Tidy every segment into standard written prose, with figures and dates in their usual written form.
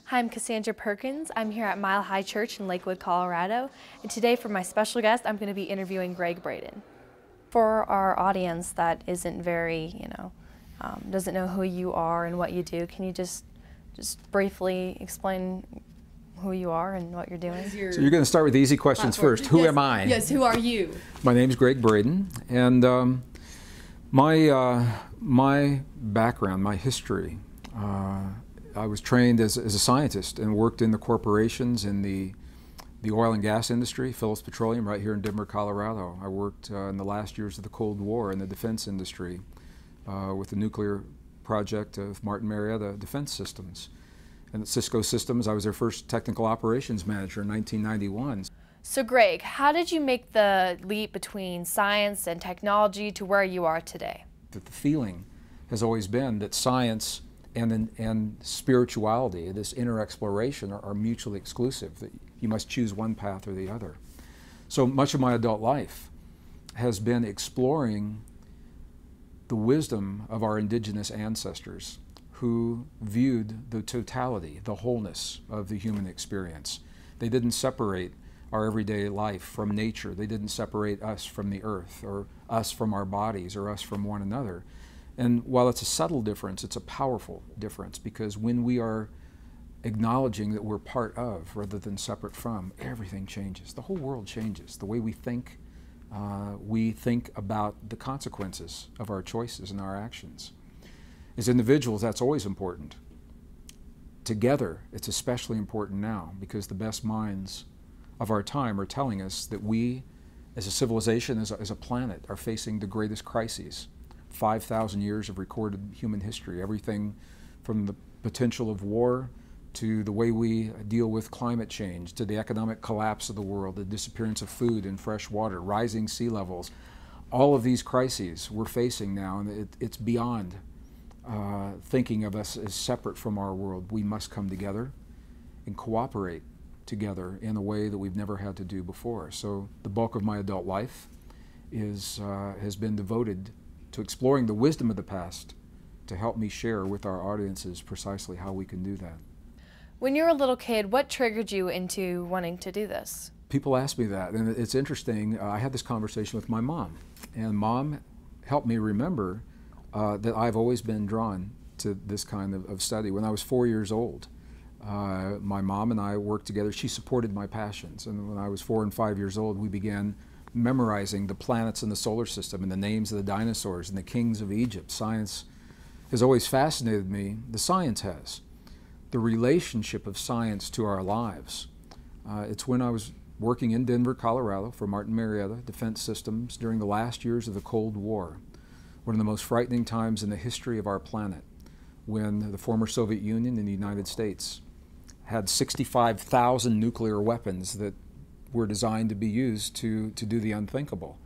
Hi, I'm Cassandra Perkins. I'm here at Mile High Church in Lakewood, Colorado. And today for my special guest, I'm going to be interviewing Gregg Braden. For our audience that isn't very, doesn't know who you are and what you do, can you just briefly explain who you are and what you're doing? So you're going to start with the easy questions first. Who am I? Yes, who are you? My name's Gregg Braden, and my background, my history, I was trained as a scientist and worked in the corporations in the oil and gas industry, Phillips Petroleum, right here in Denver, Colorado. I worked in the last years of the Cold War in the defense industry with the nuclear project of Martin Marietta Defense Systems. And at Cisco Systems, I was their first technical operations manager in 1991. So Gregg, how did you make the leap between science and technology to where you are today? That the feeling has always been that science and spirituality, this inner exploration, are mutually exclusive, that you must choose one path or the other. So much of my adult life has been exploring the wisdom of our indigenous ancestors who viewed the totality, the wholeness of the human experience. They didn't separate our everyday life from nature. They didn't separate us from the earth, or us from our bodies, or us from one another. And while it's a subtle difference, it's a powerful difference, because when we are acknowledging that we're part of rather than separate from, everything changes. The whole world changes. The way we think about the consequences of our choices and our actions. As individuals, that's always important. Together, it's especially important now, because the best minds of our time are telling us that we, as a civilization, as a planet, are facing the greatest crises. 5,000 years of recorded human history, everything from the potential of war to the way we deal with climate change, to the economic collapse of the world, the disappearance of food and fresh water, rising sea levels. All of these crises we're facing now, and it's beyond thinking of us as separate from our world. We must come together and cooperate together in a way that we've never had to do before. So the bulk of my adult life has been devoted to exploring the wisdom of the past to help me share with our audiences precisely how we can do that. When you were a little kid, what triggered you into wanting to do this? People ask me that, and it's interesting. I had this conversation with my mom, and Mom helped me remember that I've always been drawn to this kind of study. When I was 4 years old, my mom and I worked together. She supported my passions, and when I was 4 and 5 years old, we began memorizing the planets in the solar system and the names of the dinosaurs and the kings of Egypt. Science has always fascinated me. The science has. The relationship of science to our lives. It's when I was working in Denver, Colorado for Martin Marietta Defense Systems during the last years of the Cold War, one of the most frightening times in the history of our planet, when the former Soviet Union and the United States had 65,000 nuclear weapons that were designed to be used to do the unthinkable.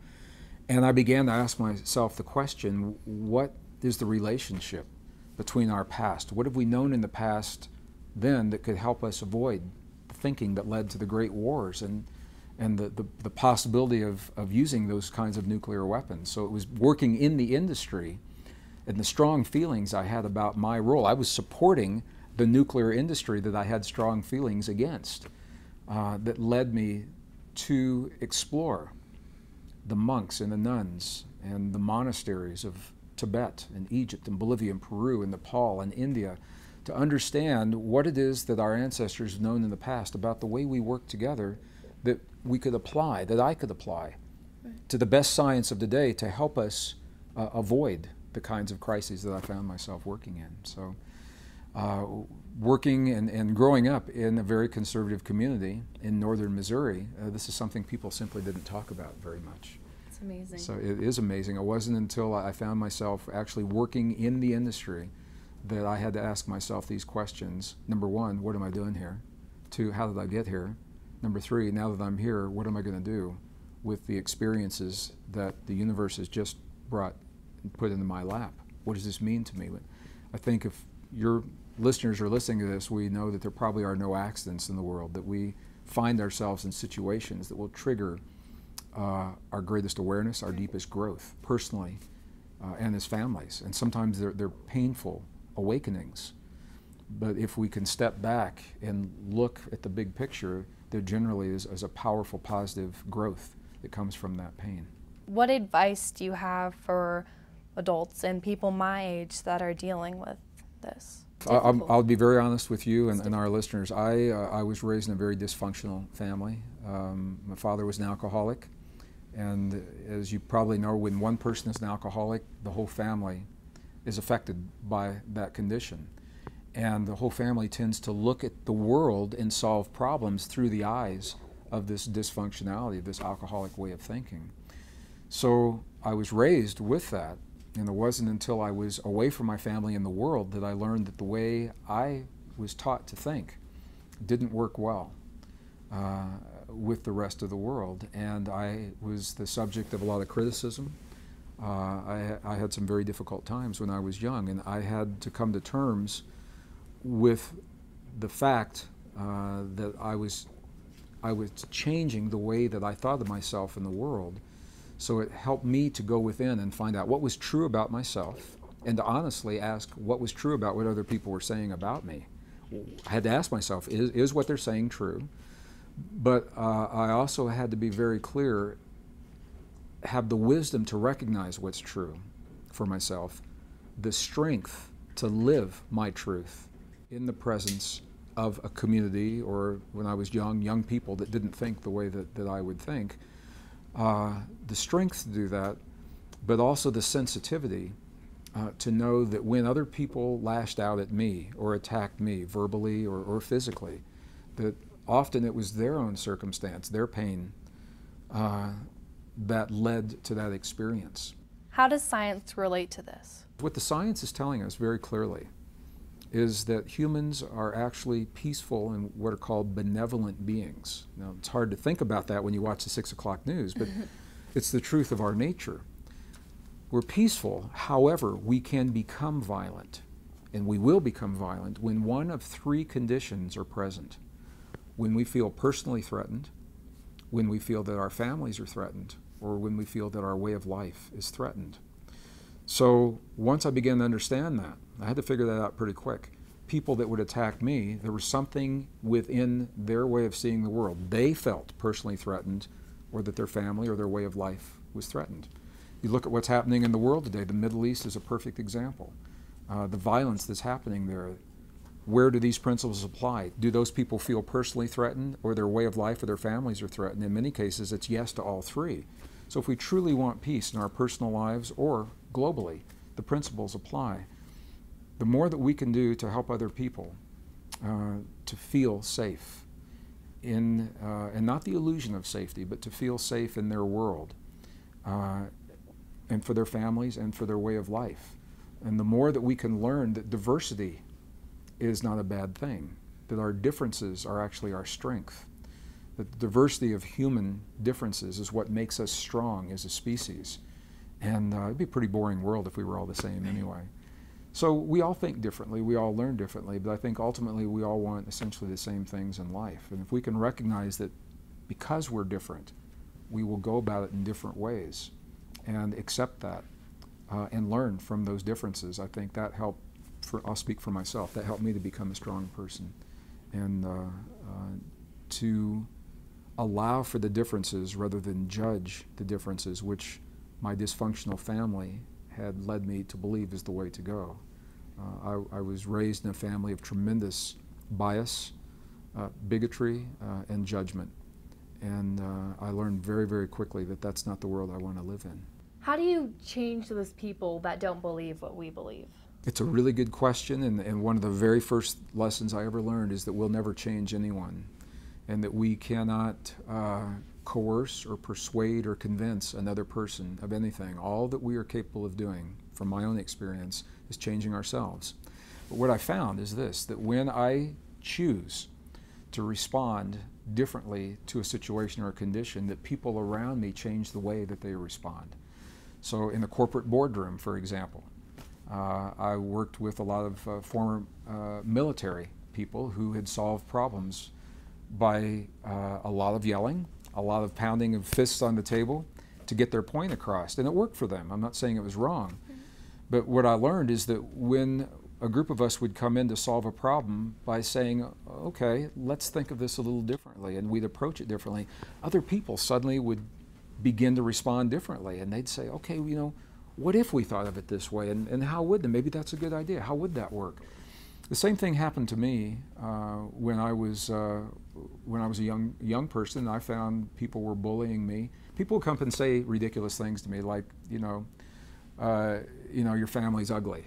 And I began to ask myself the question, what is the relationship between our past? What have we known in the past then that could help us avoid the thinking that led to the great wars and the possibility of using those kinds of nuclear weapons? So it was working in the industry and the strong feelings I had about my role. I was supporting the nuclear industry that I had strong feelings against. That led me to explore the monks and the nuns and the monasteries of Tibet and Egypt and Bolivia and Peru and Nepal and India, to understand what it is that our ancestors have known in the past about the way we work together, that we could apply, that I could apply to the best science of the day to help us avoid the kinds of crises that I found myself working in. So working and growing up in a very conservative community in northern Missouri, this is something people simply didn't talk about very much. It's amazing. So it is amazing. It wasn't until I found myself actually working in the industry that I had to ask myself these questions. Number one, what am I doing here? Two, how did I get here? Number three, now that I'm here, what am I going to do with the experiences that the universe has just brought and put into my lap? What does this mean to me? I think if your listeners are listening to this, we know that there probably are no accidents in the world, that we find ourselves in situations that will trigger our greatest awareness, our deepest growth, personally and as families. And sometimes they're painful awakenings. But if we can step back and look at the big picture, there generally is a powerful positive growth that comes from that pain. What advice do you have for adults and people my age that are dealing with this? I'll be very honest with you and our listeners. I was raised in a very dysfunctional family. My father was an alcoholic, and as you probably know, when one person is an alcoholic, the whole family is affected by that condition. And the whole family tends to look at the world and solve problems through the eyes of this dysfunctionality, this alcoholic way of thinking. So I was raised with that, and it wasn't until I was away from my family in the world that I learned that the way I was taught to think didn't work well with the rest of the world. And I was the subject of a lot of criticism. I had some very difficult times when I was young, and I had to come to terms with the fact that I was changing the way that I thought of myself in the world. So it helped me to go within and find out what was true about myself, and to honestly ask what was true about what other people were saying about me. I had to ask myself, is what they're saying true? But I also had to be very clear, have the wisdom to recognize what's true for myself, the strength to live my truth in the presence of a community, or when I was young people that didn't think the way that I would think. The strength to do that, but also the sensitivity to know that when other people lashed out at me or attacked me verbally or physically, that often it was their own circumstance, their pain, that led to that experience. How does science relate to this? What the science is telling us very clearly is that humans are actually peaceful and what are called benevolent beings. Now, it's hard to think about that when you watch the 6 o'clock news, but it's the truth of our nature. We're peaceful, however, we can become violent, and we will become violent when one of 3 conditions are present. When we feel personally threatened, when we feel that our families are threatened, or when we feel that our way of life is threatened. So once I began to understand that, I had to figure that out pretty quick. People that would attack me, there was something within their way of seeing the world. They felt personally threatened, or that their family or their way of life was threatened. You look at what's happening in the world today. The Middle East is a perfect example. The violence that's happening there. Where do these principles apply? Do those people feel personally threatened, or their way of life or their families are threatened? In many cases, it's yes to all 3. So if we truly want peace in our personal lives or globally, the principles apply. The more that we can do to help other people to feel safe in, and not the illusion of safety, but to feel safe in their world and for their families and for their way of life. And the more that we can learn that diversity is not a bad thing, that our differences are actually our strength, that the diversity of human differences is what makes us strong as a species. And it'd be a pretty boring world if we were all the same anyway. So we all think differently, we all learn differently, but I think ultimately we all want essentially the same things in life. And if we can recognize that because we're different, we will go about it in different ways and accept that and learn from those differences, I think that helped, I'll speak for myself, that helped me to become a strong person and to allow for the differences rather than judge the differences, which my dysfunctional family had led me to believe is the way to go. I was raised in a family of tremendous bias, bigotry, and judgment. And I learned very, very quickly that that's not the world I want to live in. How do you change those people that don't believe what we believe? It's a really good question, and one of the very first lessons I ever learned is that we'll never change anyone, and that we cannot coerce or persuade or convince another person of anything. All that we are capable of doing, from my own experience, is changing ourselves. But what I found is this, that when I choose to respond differently to a situation or a condition, that people around me change the way that they respond. So in the corporate boardroom, for example, I worked with a lot of former military people who had solved problems by a lot of yelling, a lot of pounding of fists on the table to get their point across. And it worked for them. I'm not saying it was wrong. But what I learned is that when a group of us would come in to solve a problem by saying, okay, let's think of this a little differently, and we'd approach it differently. Other people suddenly would begin to respond differently, and they'd say, okay, you know, what if we thought of it this way, and how would that? Maybe that's a good idea. How would that work? The same thing happened to me when I was a young person. I found people were bullying me. People would come up and say ridiculous things to me, like, you know, your family's ugly.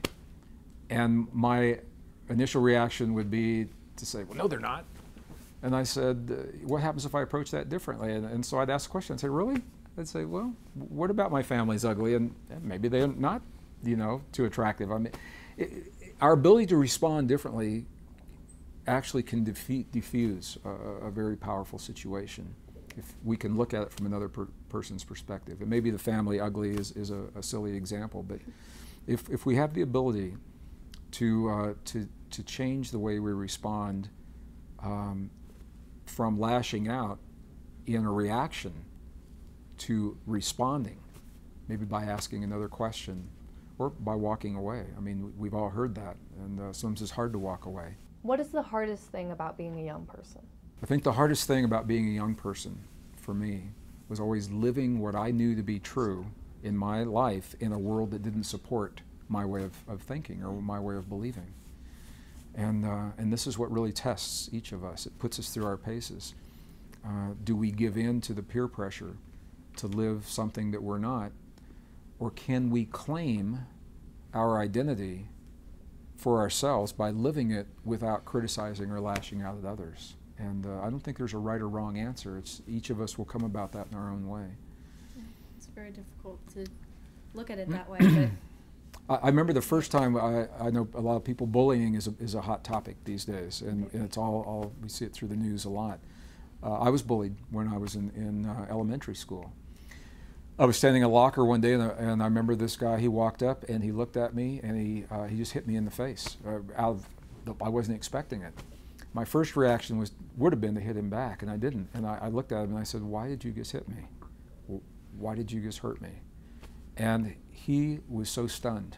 And my initial reaction would be to say, well, no, they're not. And I said, what happens if I approach that differently? And so I'd ask a question. I'd say, really? I'd say, well, what about my family's ugly? And maybe they're not, you know, too attractive. I mean, our ability to respond differently actually can diffuse a very powerful situation if we can look at it from another person's perspective. And maybe the family ugly is a silly example, but if we have the ability to change the way we respond from lashing out in a reaction to responding, maybe by asking another question or by walking away. I mean, we've all heard that, and sometimes it's hard to walk away. What is the hardest thing about being a young person? I think the hardest thing about being a young person for me was always living what I knew to be true in my life in a world that didn't support my way of thinking or my way of believing. And this is what really tests each of us. It puts us through our paces. Do we give in to the peer pressure to live something that we're not, or can we claim our identity for ourselves by living it without criticizing or lashing out at others? And I don't think there's a right or wrong answer. It's each of us will come about that in our own way. It's very difficult to look at it that way. But I remember the first time. I know a lot of people, bullying is a hot topic these days, and it's all we see it through the news a lot. I was bullied when I was in elementary school. I was standing in a locker one day, and I remember this guy. He walked up and he looked at me, and he just hit me in the face. I wasn't expecting it. My first reaction would have been to hit him back, and I didn't. And I looked at him and I said, "Why did you just hit me? Why did you just hurt me?" And he was so stunned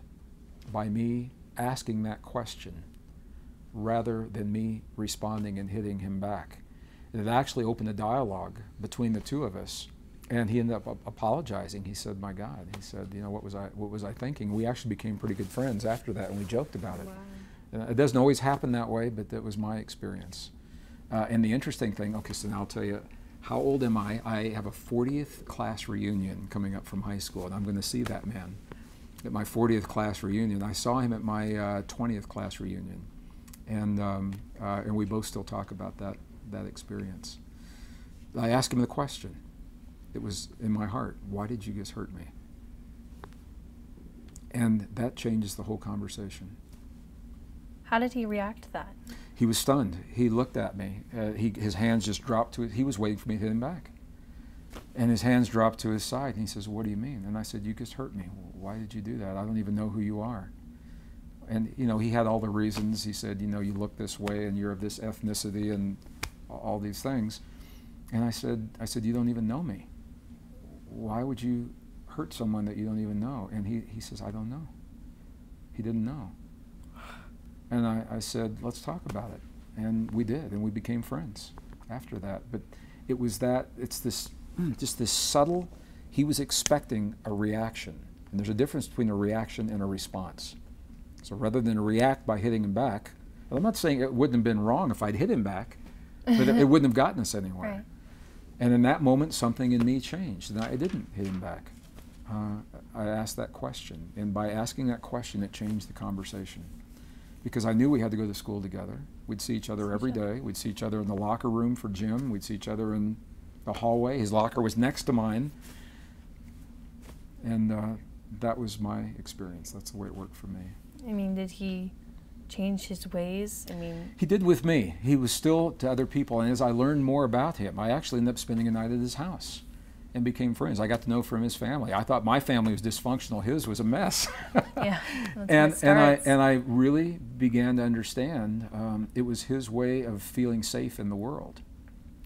by me asking that question rather than me responding and hitting him back. And it actually opened a dialogue between the two of us. And he ended up apologizing. He said, "My God," he said, "you know, what was I thinking?" We actually became pretty good friends after that, and we joked about it. wow. It doesn't always happen that way, but that was my experience. And the interesting thing, okay, so now I'll tell you, how old am I? I have a 40th class reunion coming up from high school, and I'm going to see that man at my 40th class reunion. I saw him at my 20th class reunion, and we both still talk about that experience. I asked him the question. It was in my heart, "Why did you just hurt me?" And that changes the whole conversation. How did he react to that? He was stunned. He looked at me. His hands just dropped to it. He was waiting for me to hit him back. And his hands dropped to his side, and he says, "What do you mean?" And I said, "You just hurt me. Why did you do that? I don't even know who you are." And, you know, he had all the reasons. He said, "You know, you look this way, and you're of this ethnicity, and all these things." And I said, "You don't even know me. Why would you hurt someone that you don't even know?" And he says, "I don't know." He didn't know. And I said, "Let's talk about it." And we did, and we became friends after that. But it was it's just this subtle, he was expecting a reaction. And there's a difference between a reaction and a response. So rather than react by hitting him back, well, I'm not saying it wouldn't have been wrong if I'd hit him back, but it wouldn't have gotten us anywhere. Right. And in that moment, something in me changed, and I didn't hit him back. I asked that question, and by asking that question, it changed the conversation. Because I knew we had to go to school together. We'd see each other every day. We'd see each other in the locker room for gym. We'd see each other in the hallway. His locker was next to mine. And that was my experience. That's the way it worked for me. I mean, did he change his ways? I mean, he did with me. He was still to other people. And as I learned more about him, I actually ended up spending a night at his house and became friends. I got to know from his family. I thought my family was dysfunctional. His was a mess. yeah, that's and I really began to understand it was his way of feeling safe in the world.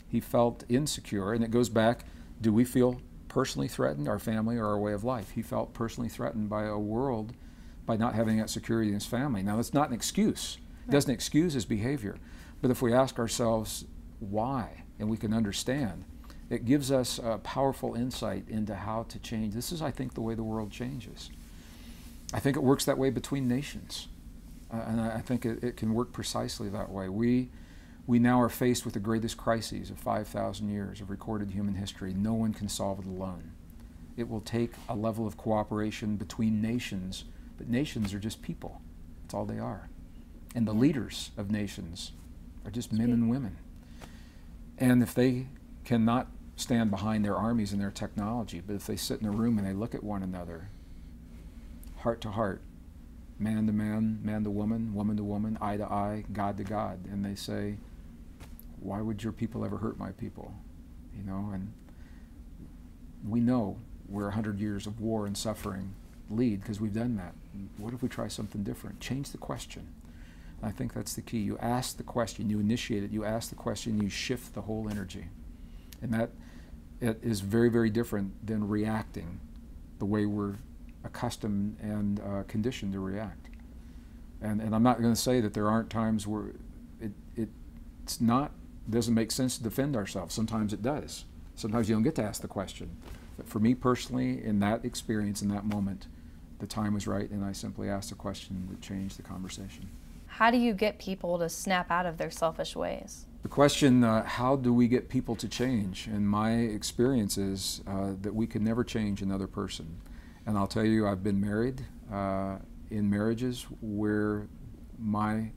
He felt insecure, and it goes back, do we feel personally threatened, our family or our way of life? He felt personally threatened by a world by not having that security in his family. Now, that's not an excuse. It doesn't excuse his behavior. But if we ask ourselves why, and we can understand, it gives us a powerful insight into how to change. This is, I think, the way the world changes. I think it works that way between nations. And I think it can work precisely that way. We now are faced with the greatest crises of 5,000 years of recorded human history. No one can solve it alone. It will take a level of cooperation between nations, but nations are just people. That's all they are. And the leaders of nations are just men and women. And if they cannot stand behind their armies and their technology, but if they sit in a room and they look at one another, heart to heart, man to man, man to woman, woman to woman, eye to eye, God to God, and they say, why would your people ever hurt my people? You know, and we know where 100 years of war and suffering lead because we've done that. What if we try something different? Change the question. I think that's the key. You ask the question, you initiate it, you ask the question, you shift the whole energy. And that it is very, very different than reacting the way we're accustomed and conditioned to react. And I'm not going to say that there aren't times where it's not, doesn't make sense to defend ourselves. Sometimes it does. Sometimes you don't get to ask the question. But for me personally, in that experience, in that moment, the time was right, and I simply asked a question that changed the conversation. How do you get people to snap out of their selfish ways? The question, how do we get people to change? And my experience is that we can never change another person. And I'll tell you, I've been married in marriages where my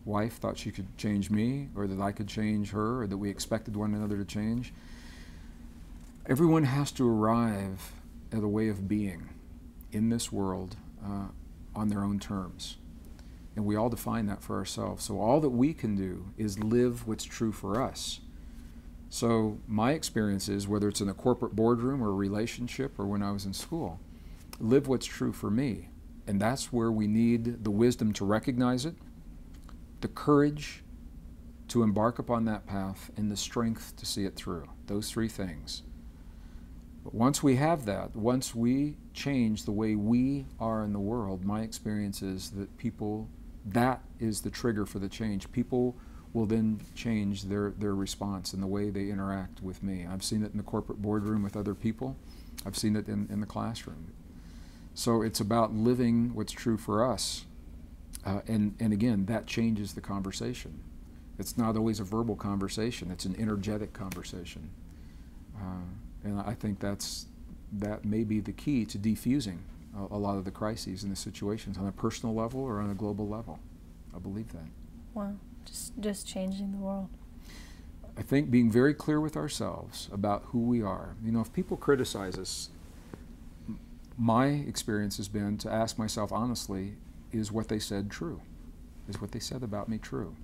wife thought she could change me, or that I could change her, or that we expected one another to change. Everyone has to arrive at a way of being in this world on their own terms. And we all define that for ourselves. So all that we can do is live what's true for us. So my experience is, whether it's in a corporate boardroom or a relationship or when I was in school, live what's true for me. And that's where we need the wisdom to recognize it, the courage to embark upon that path, and the strength to see it through. Those three things. But once we have that, once we change the way we are in the world, my experience is that people, that is the trigger for the change. People will then change their response and the way they interact with me. I've seen it in the corporate boardroom with other people. I've seen it in the classroom. So it's about living what's true for us. And again, that changes the conversation. It's not always a verbal conversation. It's an energetic conversation. And I think that may be the key to defusing a lot of the crises and the situations on a personal level or on a global level. I believe that. Wow, just changing the world. I think being very clear with ourselves about who we are. You know, if people criticize us, my experience has been to ask myself honestly, is what they said true? Is what they said about me true?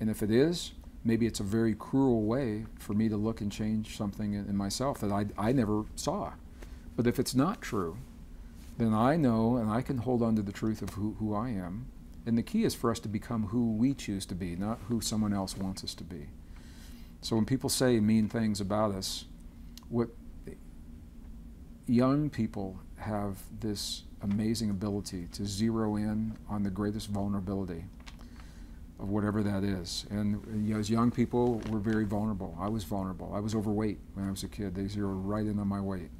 And if it is, maybe it's a very cruel way for me to look and change something in myself that I never saw. But if it's not true, then I know and I can hold on to the truth of who I am. And the key is for us to become who we choose to be, not who someone else wants us to be. So when people say mean things about us, what young people have this amazing ability to zero in on the greatest vulnerability of whatever that is. And you know, as young people, we're very vulnerable. I was vulnerable. I was overweight when I was a kid. They zeroed right in on my weight.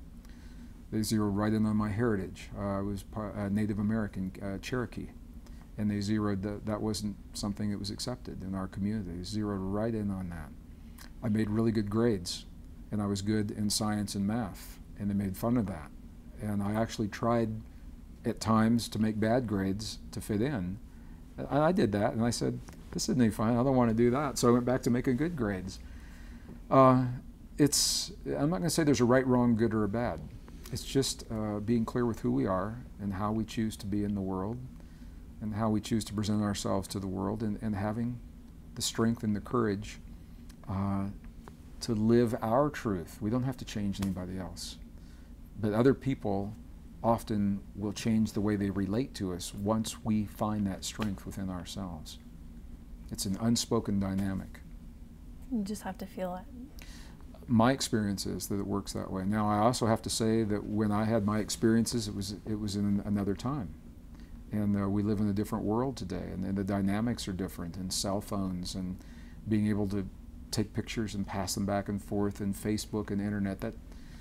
They zeroed right in on my heritage. I was Native American, Cherokee. And they zeroed that wasn't something that was accepted in our community. They zeroed right in on that. I made really good grades, and I was good in science and math, and they made fun of that. And I actually tried at times to make bad grades to fit in. And I did that, and I said, this isn't any fun, I don't want to do that. So I went back to making good grades. I'm not going to say there's a right, wrong, good, or a bad. It's just being clear with who we are and how we choose to be in the world and how we choose to present ourselves to the world, and having the strength and the courage to live our truth. We don't have to change anybody else. But other people often will change the way they relate to us once we find that strength within ourselves. It's an unspoken dynamic. You just have to feel it. My experience is that it works that way. Now, I also have to say that when I had my experiences, it was in another time. And we live in a different world today, and the dynamics are different, and cell phones and being able to take pictures and pass them back and forth, and Facebook and internet,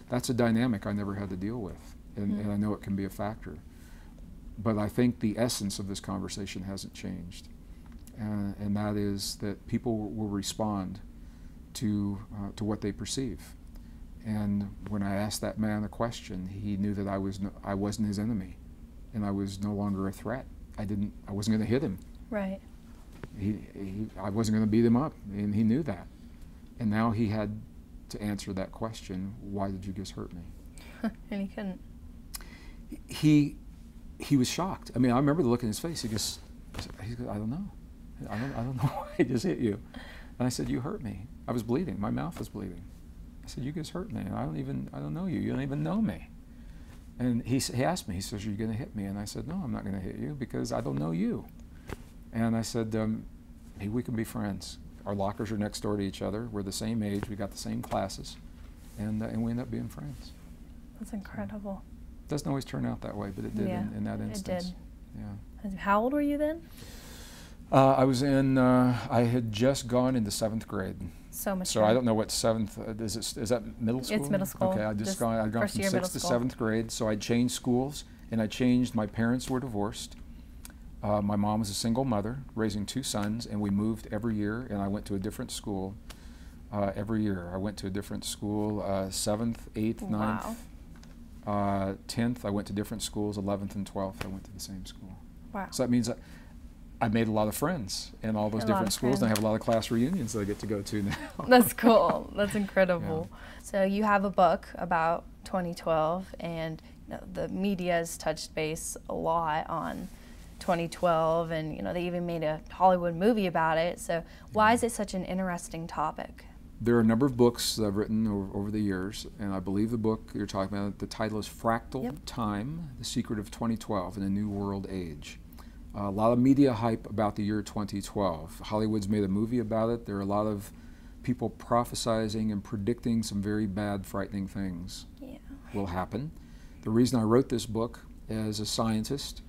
that's a dynamic I never had to deal with, and I know it can be a factor. But I think the essence of this conversation hasn't changed, and that is that people will respond to what they perceive. And when I asked that man a question, he knew that I wasn't his enemy, and I was no longer a threat. I wasn't going to hit him. Right. I wasn't going to beat him up, and he knew that. And now he had to answer that question: why did you just hurt me? And he couldn't. He was shocked. I mean, I remember the look in his face. He goes, I don't know. I don't know why I just hit you. And I said, you hurt me. I was bleeding. My mouth was bleeding. I said, you just hurt me. And I don't know you. You don't even know me. And he asked me, he says, are you going to hit me? And I said, no, I'm not going to hit you because I don't know you. And I said, maybe we can be friends. Our lockers are next door to each other. We're the same age. We got the same classes. And we end up being friends. That's incredible. Doesn't always turn out that way, but it did in that instance. It did. Yeah. How old were you then? I had just gone into 7th grade. So much. So I don't know what 7th, is that middle school? It's middle school. Okay, I'd gone from 6th to 7th grade, so I changed schools, and I changed, my parents were divorced. My mom was a single mother, raising 2 sons, and we moved every year, and I went to a different school every year. I went to a different school, 7th, 8th, 9th. Wow. 10th, I went to different schools. 11th and 12th, I went to the same school. Wow. So that means I made a lot of friends in all those different schools, and I have a lot of class reunions that I get to go to now. That's cool. That's incredible. Yeah. So you have a book about 2012, and the media has touched base a lot on 2012, and they even made a Hollywood movie about it. So why is it such an interesting topic? There are a number of books that I've written over the years, and I believe the book you're talking about, the title is Fractal Time, The Secret of 2012 in a New World Age. A lot of media hype about the year 2012. Hollywood's made a movie about it. There are a lot of people prophesizing and predicting some very bad, frightening things will happen. The reason I wrote this book as a scientist,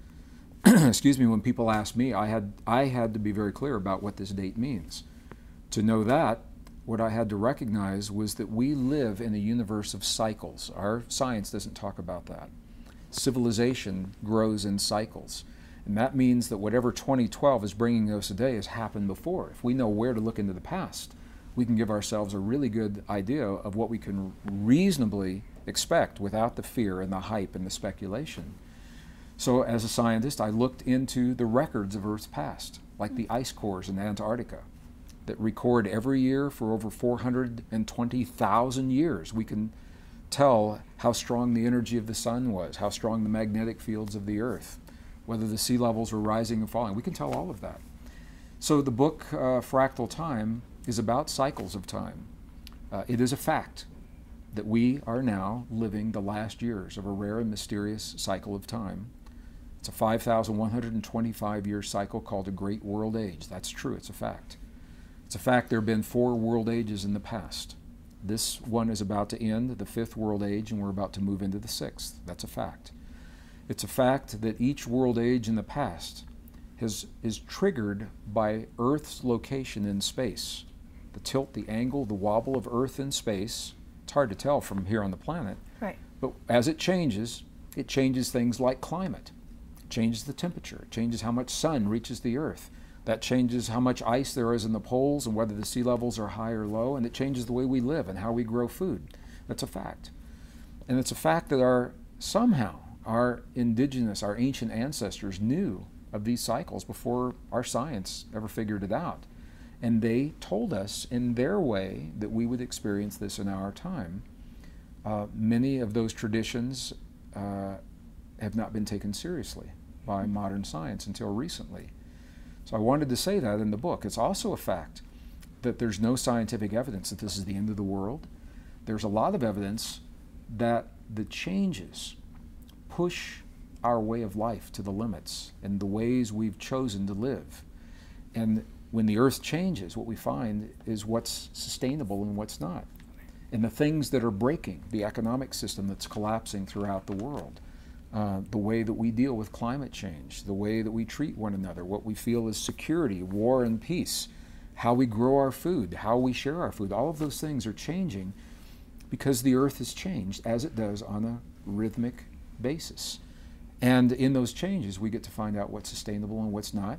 excuse me, when people ask me, I had to be very clear about what this date means. To know that, what I had to recognize was that we live in a universe of cycles. Our science doesn't talk about that. Civilization grows in cycles. And that means that whatever 2012 is bringing us today has happened before. If we know where to look into the past, we can give ourselves a really good idea of what we can reasonably expect without the fear and the hype and the speculation. So as a scientist, I looked into the records of Earth's past, like the ice cores in Antarctica, that record every year for over 420,000 years. We can tell how strong the energy of the sun was, how strong the magnetic fields of the Earth, whether the sea levels were rising and falling. We can tell all of that. So the book, Fractal Time, is about cycles of time. It is a fact that we are now living the last years of a rare and mysterious cycle of time. It's a 5,125-year cycle called a Great World Age. That's true, it's a fact. It's a fact there have been 4 world ages in the past. This one is about to end, the 5th world age, and we're about to move into the 6th. That's a fact. It's a fact that each world age in the past is triggered by Earth's location in space. The tilt, the angle, the wobble of Earth in space, it's hard to tell from here on the planet. Right. But as it changes things like climate. It changes the temperature. It changes how much sun reaches the Earth. That changes how much ice there is in the poles and whether the sea levels are high or low, and it changes the way we live and how we grow food. That's a fact. And it's a fact that somehow our indigenous, our ancient ancestors knew of these cycles before our science ever figured it out. And they told us in their way that we would experience this in our time. Many of those traditions have not been taken seriously by modern science until recently. So I wanted to say that in the book. It's also a fact that there's no scientific evidence that this is the end of the world. There's a lot of evidence that the changes push our way of life to the limits and the ways we've chosen to live. And when the Earth changes, what we find is what's sustainable and what's not. And the things that are breaking, the economic system that's collapsing throughout the world, the way that we deal with climate change, the way that we treat one another, what we feel is security, war and peace, how we grow our food, how we share our food. All of those things are changing because the earth has changed as it does on a rhythmic basis. And in those changes, we get to find out what's sustainable and what's not.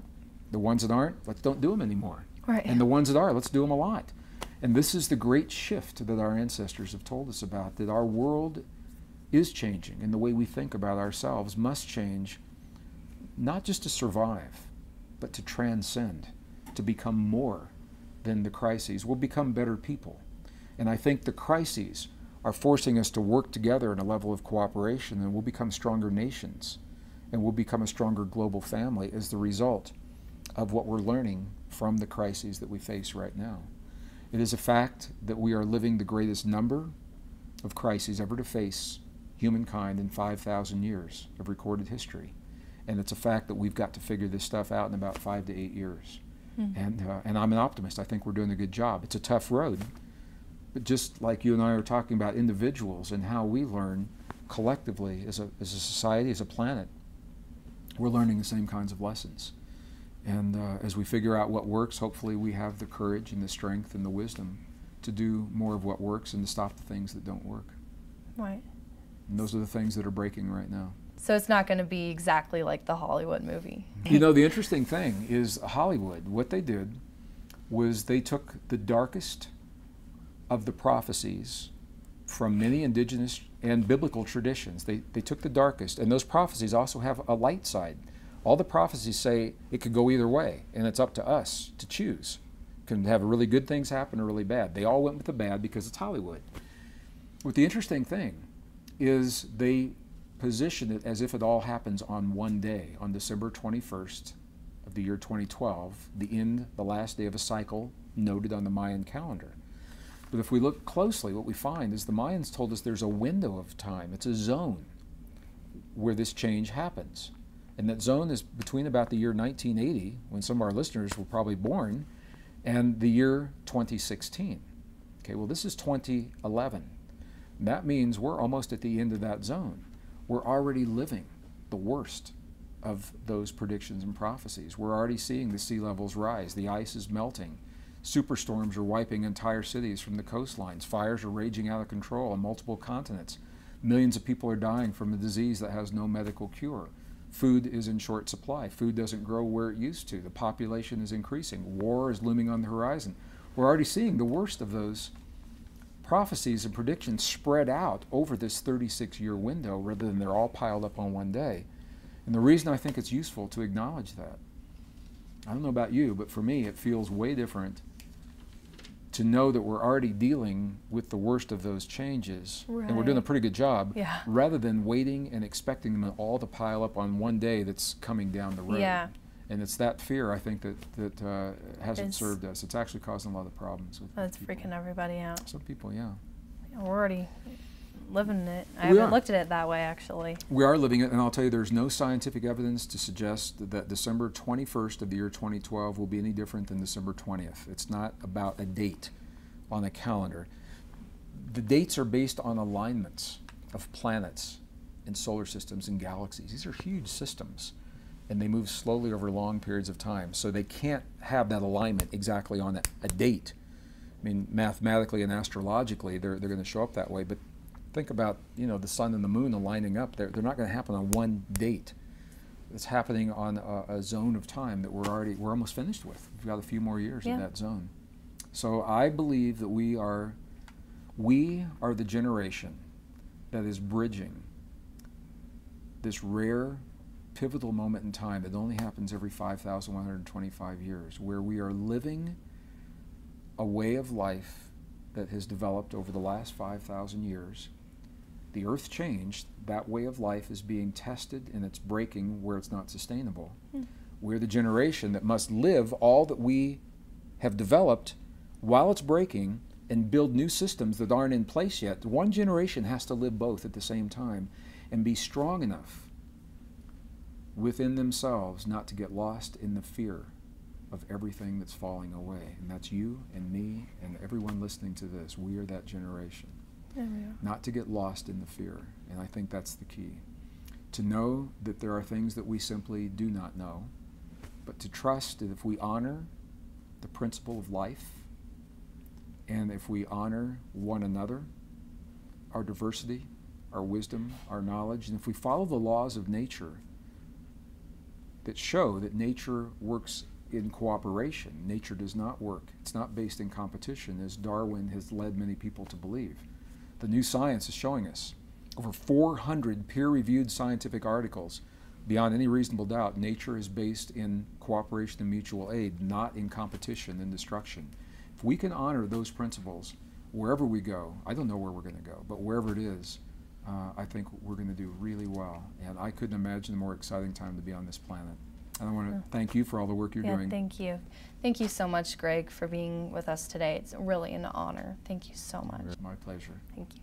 The ones that aren't, let's don't do them anymore. Right. And the ones that are, let's do them a lot. And this is the great shift that our ancestors have told us about, that our world is changing, and the way we think about ourselves must change, not just to survive, but to transcend, to become more than the crises. We'll become better people. And I think the crises are forcing us to work together in a level of cooperation, and we'll become stronger nations, and we'll become a stronger global family as the result of what we're learning from the crises that we face right now. It is a fact that we are living the greatest number of crises ever to face humankind in 5,000 years of recorded history. And it's a fact that we've got to figure this stuff out in about 5 to 8 years. And I'm an optimist. I think we're doing a good job. It's a tough road. But just like you and I are talking about individuals and how we learn collectively as a society, as a planet, we're learning the same kinds of lessons. And as we figure out what works, hopefully we have the courage and the strength and the wisdom to do more of what works and to stop the things that don't work. Right. And those are the things that are breaking right now. So it's not going to be exactly like the Hollywood movie. You know, the interesting thing is Hollywood, what they did was they took the darkest of the prophecies from many indigenous and biblical traditions. They took the darkest, and those prophecies also have a light side. All the prophecies say it could go either way, and it's up to us to choose. It can have really good things happen or really bad. They all went with the bad because it's Hollywood. But the interesting thing is they position it as if it all happens on one day, on December 21st of the year 2012, the last day of a cycle noted on the Mayan calendar. But if we look closely, what we find is the Mayans told us there's a window of time, it's a zone where this change happens. And that zone is between about the year 1980, when some of our listeners were probably born, and the year 2016. Okay, well, this is 2011. And that means we're almost at the end of that zone. We're already living the worst of those predictions and prophecies. We're already seeing the sea levels rise. The ice is melting. Superstorms are wiping entire cities from the coastlines. Fires are raging out of control on multiple continents. Millions of people are dying from a disease that has no medical cure. Food is in short supply. Food doesn't grow where it used to. The population is increasing. War is looming on the horizon. We're already seeing the worst of those prophecies and predictions spread out over this 36-year window rather than they're all piled up on one day. And the reason I think it's useful to acknowledge that, I don't know about you, but for me it feels way different to know that we're already dealing with the worst of those changes, right, and we're doing a pretty good job, yeah, rather than waiting and expecting them all to pile up on one day that's coming down the road. Yeah. And it's that fear, I think, that hasn't served us. It's actually causing a lot of problems with That's people. freaking everybody out. Some people, yeah. We're already living it. I We haven't are. looked at it that way, actually. We are living it, and I'll tell you, there's no scientific evidence to suggest that December 21st of the year 2012 will be any different than December 20th. It's not about a date on a calendar. The dates are based on alignments of planets and solar systems and galaxies. These are huge systems, and they move slowly over long periods of time, so they can't have that alignment exactly on a date. I mean, mathematically and astrologically, they're going to show up that way, but think about, you know, the sun and the moon aligning up. They're not going to happen on one date. It's happening on a zone of time that we're almost finished with. We've got a few more years in that zone. So I believe that we are the generation that is bridging this rare, pivotal moment in time that only happens every 5,125 years, where we are living a way of life that has developed over the last 5,000 years. The earth changed. That way of life is being tested, and it's breaking where it's not sustainable. We're the generation that must live all that we have developed while it's breaking and build new systems that aren't in place yet. One generation has to live both at the same time and be strong enough within themselves not to get lost in the fear of everything that's falling away. And that's you and me and everyone listening to this. We are that generation. There we are. Not to get lost in the fear. And I think that's the key. to know that there are things that we simply do not know, but to trust that if we honor the principle of life, and if we honor one another, our diversity, our wisdom, our knowledge, and if we follow the laws of nature that show that nature works in cooperation, nature does not work. It's not based in competition, as Darwin has led many people to believe. The new science is showing us over 400 peer-reviewed scientific articles. Beyond any reasonable doubt, nature is based in cooperation and mutual aid, not in competition and destruction. If we can honor those principles wherever we go, I don't know where we're going to go, but wherever it is, I think we're going to do really well. And I couldn't imagine a more exciting time to be on this planet. And I want to thank you for all the work you're doing. Thank you. Thank you so much, Gregg, for being with us today. It's really an honor. Thank you so much. My pleasure. Thank you.